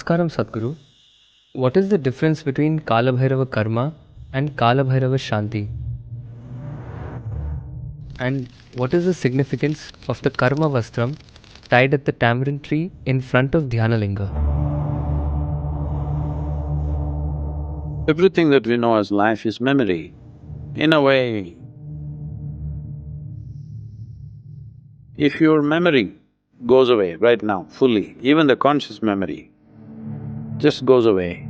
Namaskaram Sadhguru. What is the difference between Kala Bhairava Karma and Kala Bhairava Shanti? And what is the significance of the Karma Vastram tied at the tamarind tree in front of Dhyanalinga? Everything that we know as life is memory. In a way, if your memory goes away right now fully, even the conscious memory just goes away,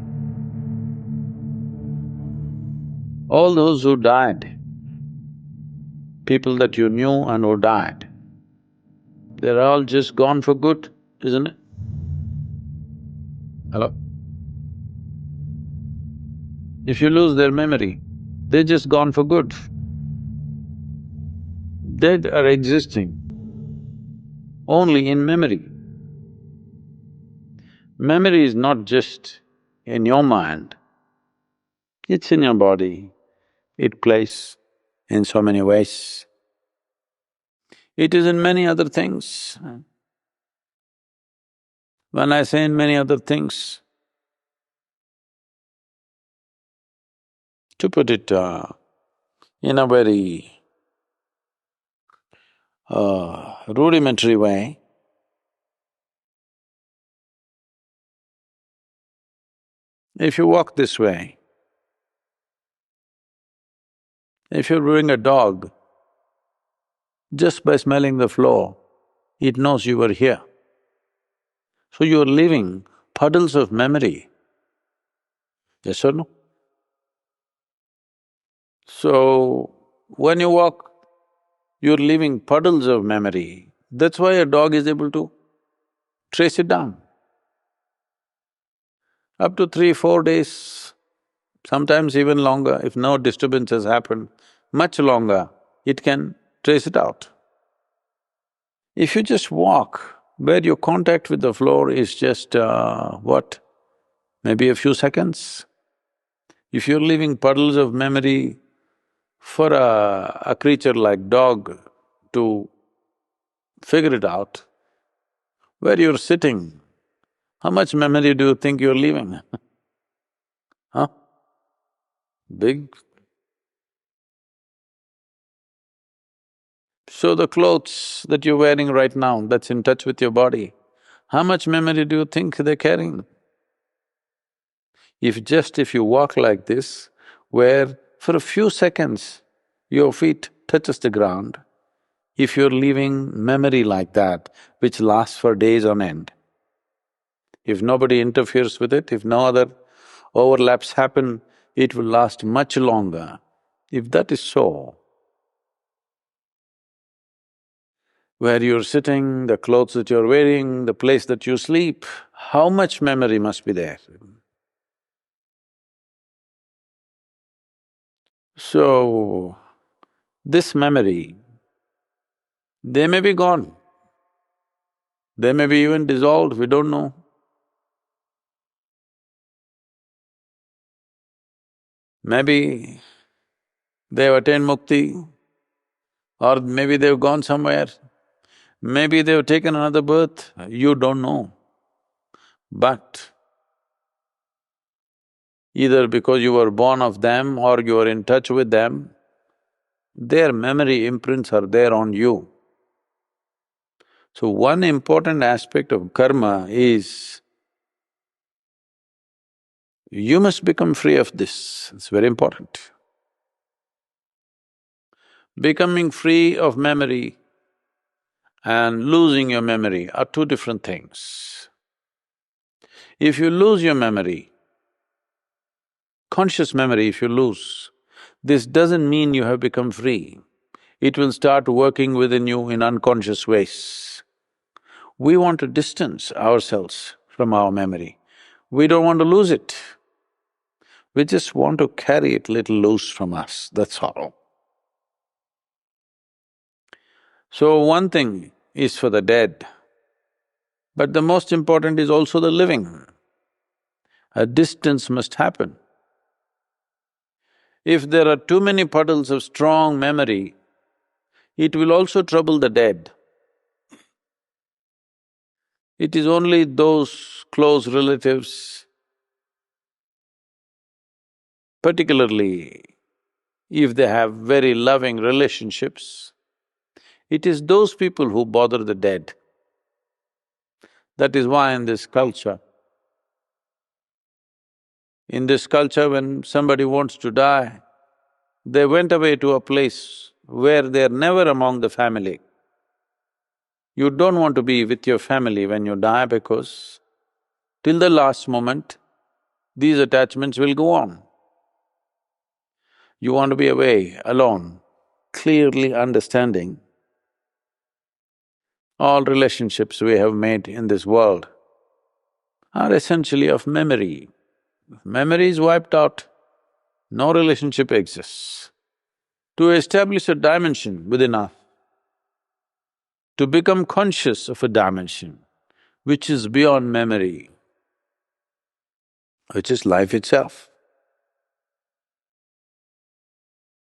all those who died, people that you knew and who died, they're all just gone for good, isn't it? Hello? If you lose their memory, they're just gone for good. Dead are existing only in memory. Memory is not just in your mind, it's in your body, it plays in so many ways. It is in many other things. When I say in many other things, to put it in a very rudimentary way, if you walk this way, if you bring a dog, just by smelling the floor, it knows you were here. So you're leaving puddles of memory, yes or no? So, when you walk, you're leaving puddles of memory. That's why a dog is able to trace it down. Up to 3, 4 days, sometimes even longer, if no disturbance has happened, much longer, it can trace it out. If you just walk, where your contact with the floor is just what, maybe a few seconds, if you're leaving puddles of memory for a creature like dog to figure it out, where you're sitting, how much memory do you think you're leaving? Huh? Big. So the clothes that you're wearing right now, that's in touch with your body, how much memory do you think they're carrying? If you walk like this, where for a few seconds your feet touches the ground, if you're leaving memory like that, which lasts for days on end, if nobody interferes with it, if no other overlaps happen, it will last much longer. If that is so, where you're sitting, the clothes that you're wearing, the place that you sleep, how much memory must be there? So, this memory, they may be gone, they may be even dissolved, we don't know. Maybe they've attained mukti, or maybe they've gone somewhere, maybe they've taken another birth, you don't know. But either because you were born of them or you are in touch with them, their memory imprints are there on you. So one important aspect of karma is you must become free of this, it's very important. Becoming free of memory and losing your memory are two different things. If you lose your memory, conscious memory if you lose, this doesn't mean you have become free. It will start working within you in unconscious ways. We want to distance ourselves from our memory. We don't want to lose it. We just want to carry it little loose from us, that's all. So one thing is for the dead, but the most important is also the living. A distance must happen. If there are too many puddles of strong memory, it will also trouble the dead. It is only those close relatives, particularly if they have very loving relationships, it is those people who bother the dead. That is why in this culture when somebody wants to die, they went away to a place where they're never among the family. You don't want to be with your family when you die because till the last moment, these attachments will go on. You want to be away, alone, clearly understanding all relationships we have made in this world are essentially of memory. If memory is wiped out, no relationship exists. To establish a dimension within us, to become conscious of a dimension which is beyond memory, which is life itself.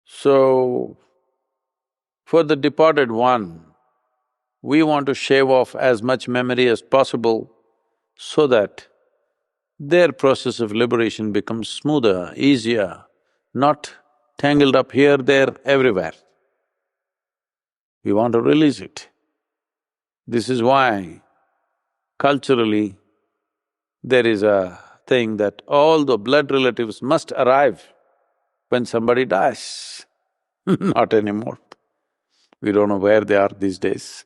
So, for the departed one, we want to shave off as much memory as possible so that their process of liberation becomes smoother, easier, not tangled up here, there, everywhere. We want to release it. This is why culturally there is a thing that all the blood relatives must arrive when somebody dies. Not anymore. We don't know where they are these days.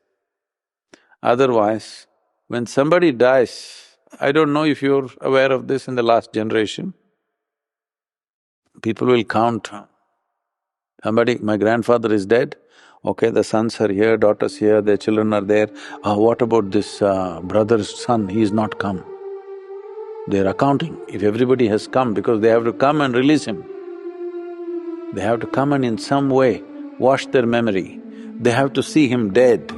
Otherwise, when somebody dies, I don't know if you're aware of this in the last generation, people will count. Somebody, my grandfather is dead, okay, the sons are here, daughters here, their children are there. What about this brother's son, he's not come. They're accounting, if everybody has come, because they have to come and release him. They have to come and in some way wash their memory. They have to see him dead.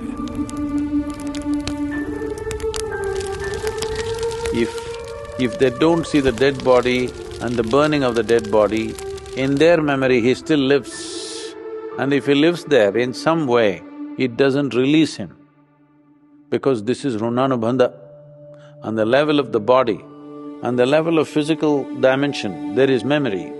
If they don't see the dead body and the burning of the dead body, in their memory he still lives. And if he lives there in some way, it doesn't release him. Because this is runanubandha. On the level of the body, on the level of physical dimension, there is memory.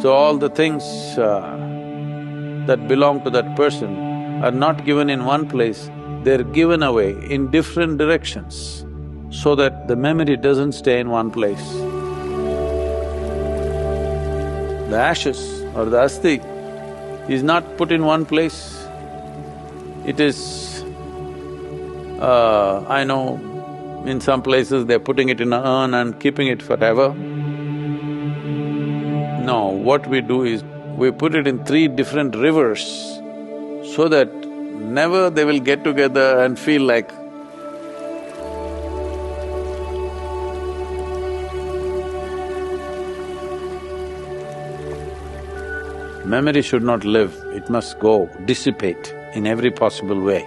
So all the things that belong to that person are not given in one place, they're given away in different directions so that the memory doesn't stay in one place. The ashes or the asthi is not put in one place. It is… I know in some places they're putting it in an urn and keeping it forever. No, what we do is, we put it in 3 different rivers so that never they will get together and feel like… Memory should not live, it must go, dissipate in every possible way.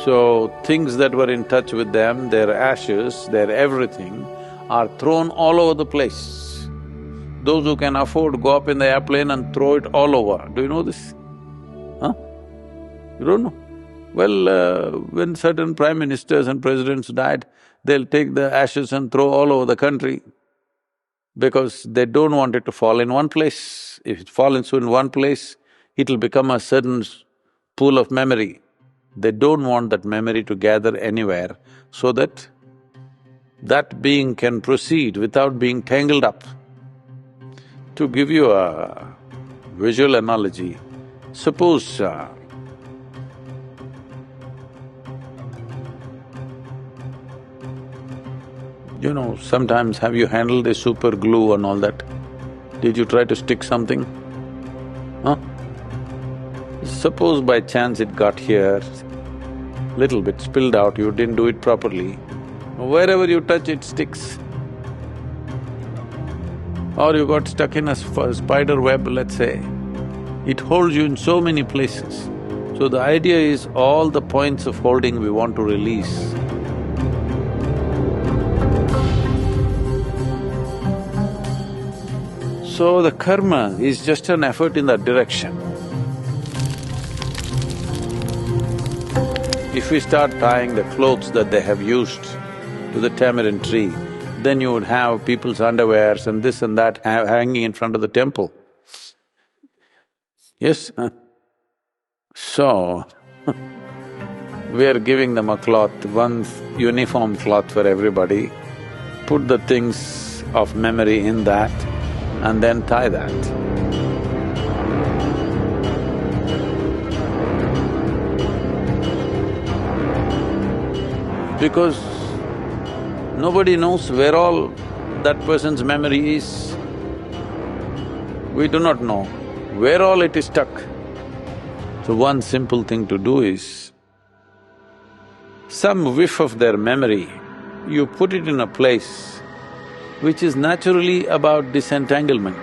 So, things that were in touch with them, their ashes, their everything, are thrown all over the place. Those who can afford go up in the airplane and throw it all over. Do you know this? Huh? You don't know? Well, when certain prime ministers and presidents died, they'll take the ashes and throw all over the country because they don't want it to fall in one place. If it falls in one place, it'll become a certain pool of memory. They don't want that memory to gather anywhere so that that being can proceed without being tangled up. To give you a visual analogy, suppose you know, sometimes have you handled the super glue and all that? Did you try to stick something? Huh? Suppose by chance it got here, little bit spilled out, you didn't do it properly, wherever you touch it sticks. Or you got stuck in a spider web, let's say, it holds you in so many places. So the idea is all the points of holding we want to release. So the karma is just an effort in that direction. If we start tying the clothes that they have used to the tamarind tree, then you would have people's underwears and this and that hanging in front of the temple. Yes? So, we are giving them a cloth, one uniform cloth for everybody, put the things of memory in that and then tie that. Because nobody knows where all that person's memory is. We do not know where all it is stuck. So one simple thing to do is, some whiff of their memory, you put it in a place which is naturally about disentanglement.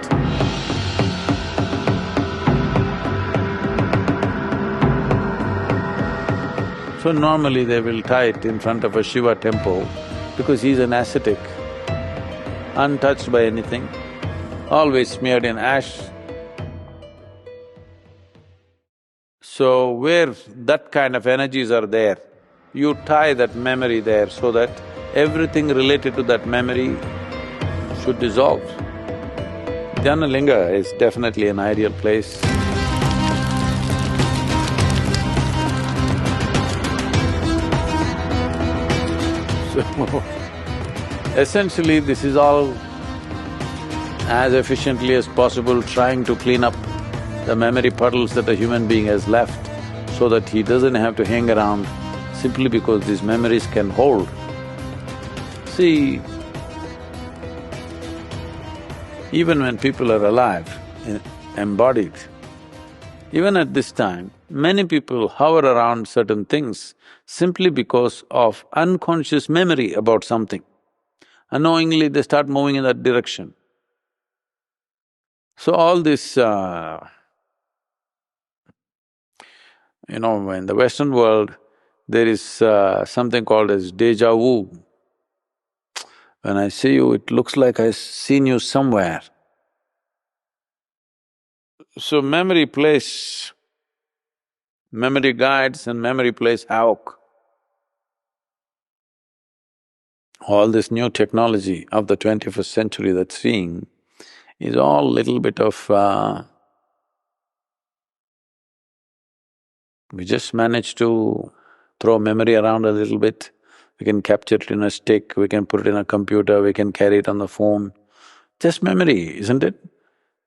So normally they will tie it in front of a Shiva temple because he's an ascetic, untouched by anything, always smeared in ash. So where that kind of energies are there, you tie that memory there so that everything related to that memory should dissolve. Dhyanalinga is definitely an ideal place. So, essentially this is all as efficiently as possible trying to clean up the memory puddles that a human being has left so that he doesn't have to hang around simply because these memories can hold. See, even when people are alive, embodied, even at this time, many people hover around certain things simply because of unconscious memory about something. Unknowingly, they start moving in that direction. So all this, in the Western world, there is something called as deja vu. When I see you, it looks like I've seen you somewhere. So memory guides and memory plays havoc. All this new technology of the 21st century that's seeing is all little bit of… we just managed to throw memory around a little bit. We can capture it in a stick, we can put it in a computer, we can carry it on the phone. Just memory, isn't it?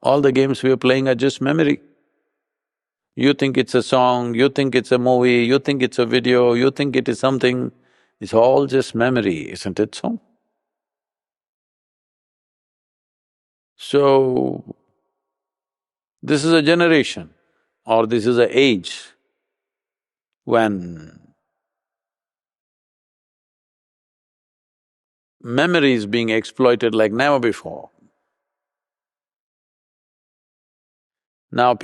All the games we are playing are just memory. You think it's a song, you think it's a movie, you think it's a video, you think it is something, it's all just memory, isn't it so? So, this is a generation or this is an age when memory is being exploited like never before. Now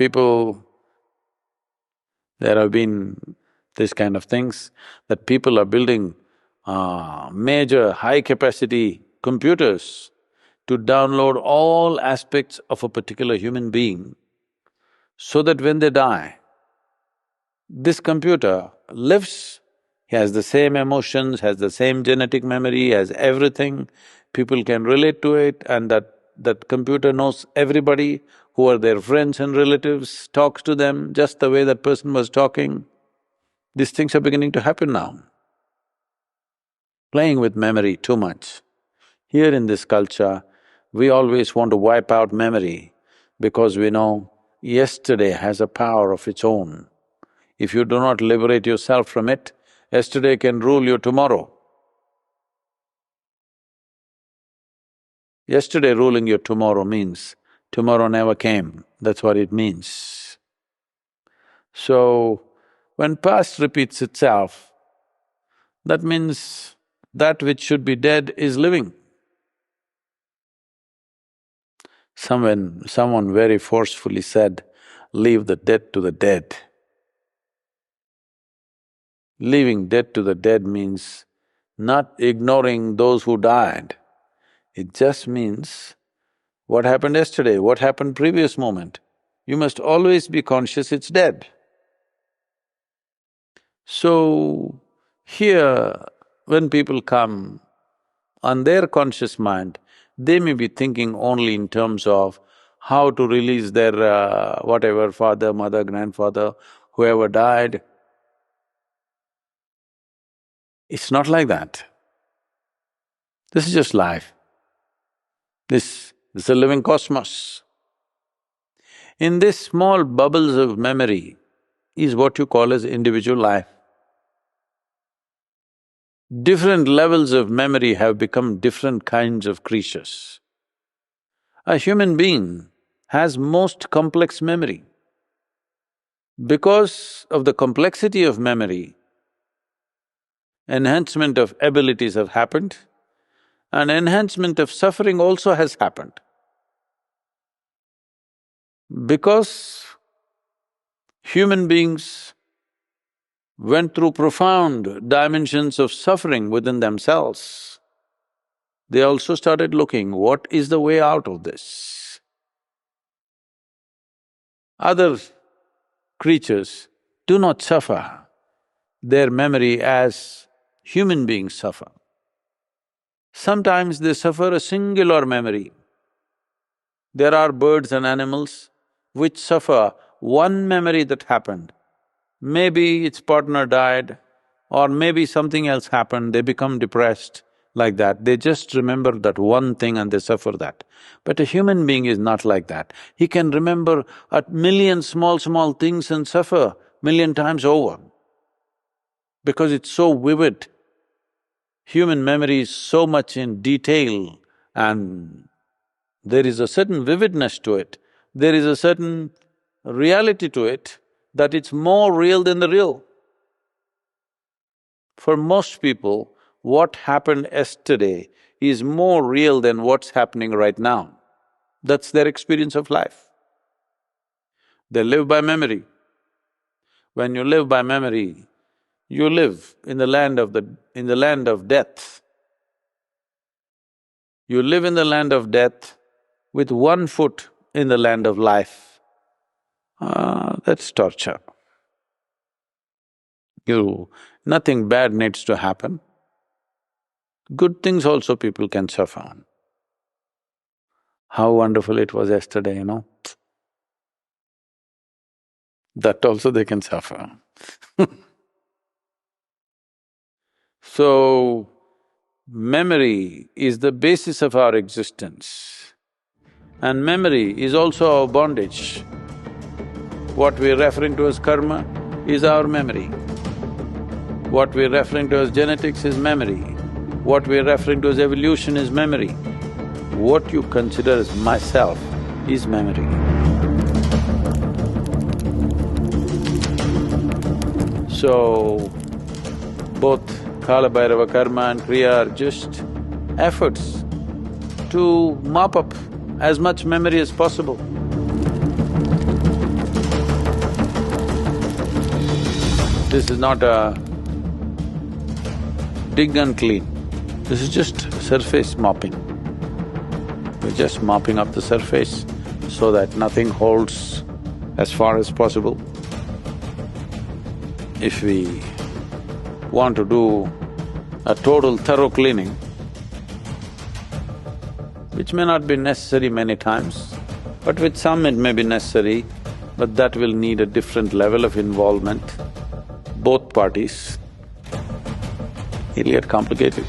there have been this kind of things that people are building major high-capacity computers to download all aspects of a particular human being so that when they die, this computer lives, he has the same emotions, has the same genetic memory, has everything, people can relate to it and that computer knows everybody who are their friends and relatives, talks to them just the way that person was talking. These things are beginning to happen now. Playing with memory too much. Here in this culture, we always want to wipe out memory because we know yesterday has a power of its own. If you do not liberate yourself from it, yesterday can rule you tomorrow. Yesterday ruling your tomorrow means tomorrow never came, that's what it means. So, when past repeats itself, that means that which should be dead is living. Someone very forcefully said, leave the dead to the dead. Leaving dead to the dead means not ignoring those who died. It just means what happened yesterday, what happened previous moment. You must always be conscious it's dead. So, here, when people come on their conscious mind, they may be thinking only in terms of how to release their whatever father, mother, grandfather, whoever died. It's not like that. This is just life. This is a living cosmos. In this small bubbles of memory is what you call as individual life. Different levels of memory have become different kinds of creatures. A human being has most complex memory. Because of the complexity of memory, enhancement of abilities have happened, and enhancement of suffering also has happened. Because human beings went through profound dimensions of suffering within themselves, they also started looking, what is the way out of this? Other creatures do not suffer their memory as human beings suffer. Sometimes they suffer a singular memory. There are birds and animals which suffer one memory that happened. Maybe its partner died, or maybe something else happened, they become depressed, like that. They just remember that one thing and they suffer that. But a human being is not like that. He can remember a million small things and suffer million times over, because it's so vivid. Human memory is so much in detail and there is a certain vividness to it, there is a certain reality to it, that it's more real than the real. For most people, what happened yesterday is more real than what's happening right now. That's their experience of life. They live by memory. When you live by memory, you live in the land of death. You live in the land of death with 1 foot in the land of life. That's torture. Nothing bad needs to happen. Good things also people can suffer. How wonderful it was yesterday, you know? That also they can suffer. So, memory is the basis of our existence, and memory is also our bondage. What we're referring to as karma is our memory. What we're referring to as genetics is memory. What we're referring to as evolution is memory. What you consider as myself is memory. So, both Kala Bhairava karma and kriya are just efforts to mop up as much memory as possible. This is not a dig and clean, this is just surface mopping. We're just mopping up the surface so that nothing holds as far as possible. If we want to do a total thorough cleaning, which may not be necessary many times, but with some it may be necessary, but that will need a different level of involvement, both parties. It'll get complicated.